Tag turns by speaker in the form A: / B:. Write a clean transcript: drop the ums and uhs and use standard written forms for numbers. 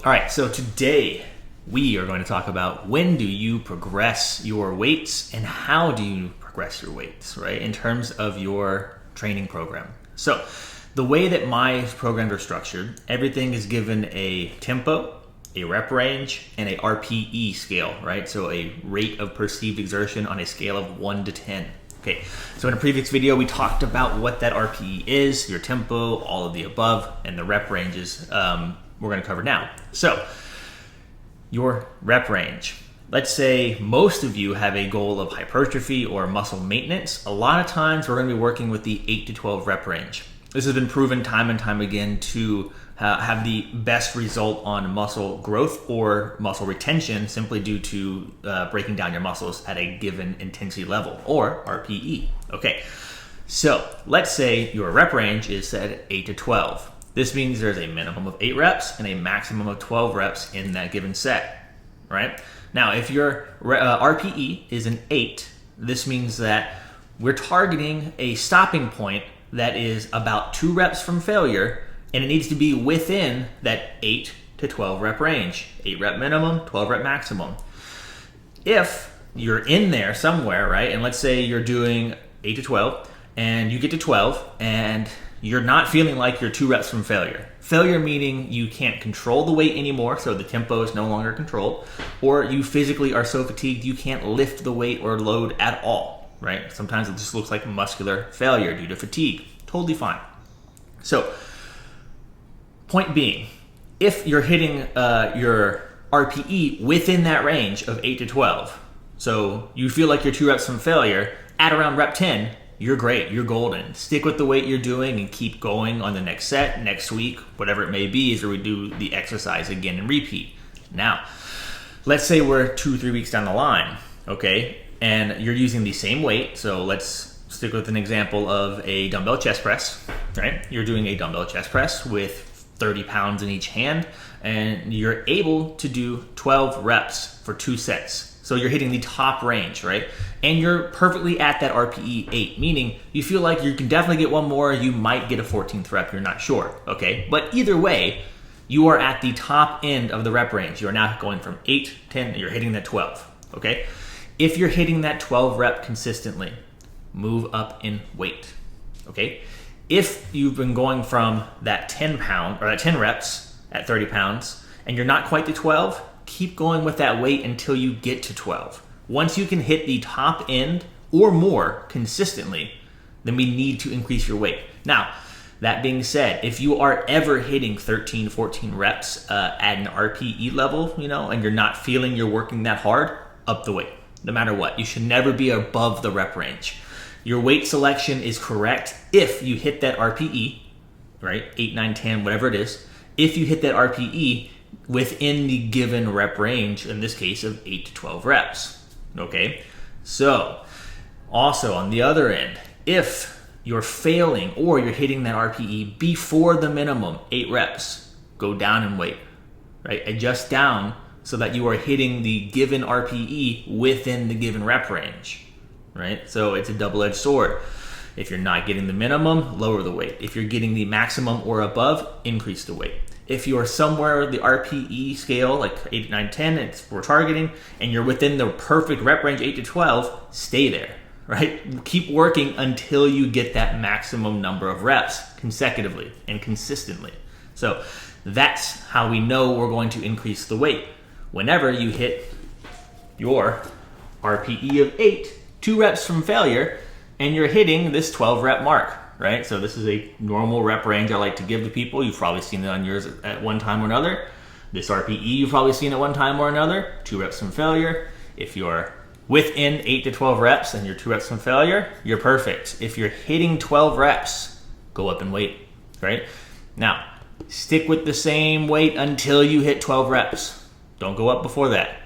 A: All right, so today we are going to talk about when do you progress your weights and how do you progress your weights, right? In terms of your training program. So the way that my programs are structured, everything is given a tempo, a rep range, and a RPE scale, right? So a rate of perceived exertion on a scale of 1 to 10. Okay, so in a previous video, we talked about what that RPE is, your tempo, all of the above, and the rep ranges we're going to cover now. So your rep range. Let's say most of you have a goal of hypertrophy or muscle maintenance. A lot of times we're going to be working with the 8 to 12 rep range. This has been proven time and time again to have the best result on muscle growth or muscle retention simply due to breaking down your muscles at a given intensity level, or RPE. Okay, so let's say your rep range is set at 8 to 12. This means there's a minimum of 8 reps and a maximum of 12 reps in that given set, right? Now, if your RPE is an 8, this means that we're targeting a stopping point that is about 2 reps from failure, and it needs to be within that 8 to 12 rep range. 8 rep minimum, 12 rep maximum. If you're in there somewhere, right, and let's say you're doing 8 to 12, and you get to 12, and you're not feeling like you're 2 reps from failure. Failure meaning you can't control the weight anymore, so the tempo is no longer controlled, or you physically are so fatigued you can't lift the weight or load at all, right? Sometimes it just looks like muscular failure due to fatigue. Totally fine. So, point being, if you're hitting your RPE within that range of 8 to 12, so you feel like you're 2 reps from failure, at around rep 10, you're great, you're golden. Stick with the weight you're doing and keep going on the next set, next week, whatever it may be, as we do the exercise again and repeat. Now, let's say we're 2-3 weeks down the line, okay, and you're using the same weight. So let's stick with an example of a dumbbell chest press, right? You're doing a dumbbell chest press with 30 pounds in each hand, and you're able to do 12 reps for 2 sets. So you're hitting the top range, right? And you're perfectly at that RPE 8, meaning you feel like you can definitely get one more, you might get a 14th rep, you're not sure, okay? But either way, you are at the top end of the rep range. You're now going from 8, 10, you're hitting that 12, okay? If you're hitting that 12 rep consistently, move up in weight, okay? If you've been going from that 10 reps at 30 pounds and you're not quite to 12, keep going with that weight until you get to 12. Once you can hit the top end or more consistently, then we need to increase your weight. Now, that being said, if you are ever hitting 13, 14 reps at an RPE level, and you're not feeling you're working that hard, up the weight, no matter what. You should never be above the rep range. Your weight selection is correct if you hit that RPE, right? 8, 9, 10, whatever it is. If you hit that RPE within the given rep range, in this case of 8 to 12 reps, okay? So, also on the other end, if you're failing or you're hitting that RPE before the minimum, 8 reps, go down in weight, right? Adjust down so that you are hitting the given RPE within the given rep range, right? So it's a double-edged sword. If you're not getting the minimum, lower the weight. If you're getting the maximum or above, increase the weight. If you're somewhere the RPE scale, like 8, 9, 10, we're targeting, and you're within the perfect rep range, 8 to 12, stay there, right? Keep working until you get that maximum number of reps consecutively and consistently. So that's how we know we're going to increase the weight. Whenever you hit your RPE of 8, 2 reps from failure, and you're hitting this 12 rep mark, right? So this is a normal rep range I like to give to people. You've probably seen it on yours at one time or another. This RPE you've probably seen at one time or another. 2 reps from failure. If you're within 8 to 12 reps and you're 2 reps from failure, you're perfect. If you're hitting 12 reps, go up in weight, right? Now, stick with the same weight until you hit 12 reps. Don't go up before that.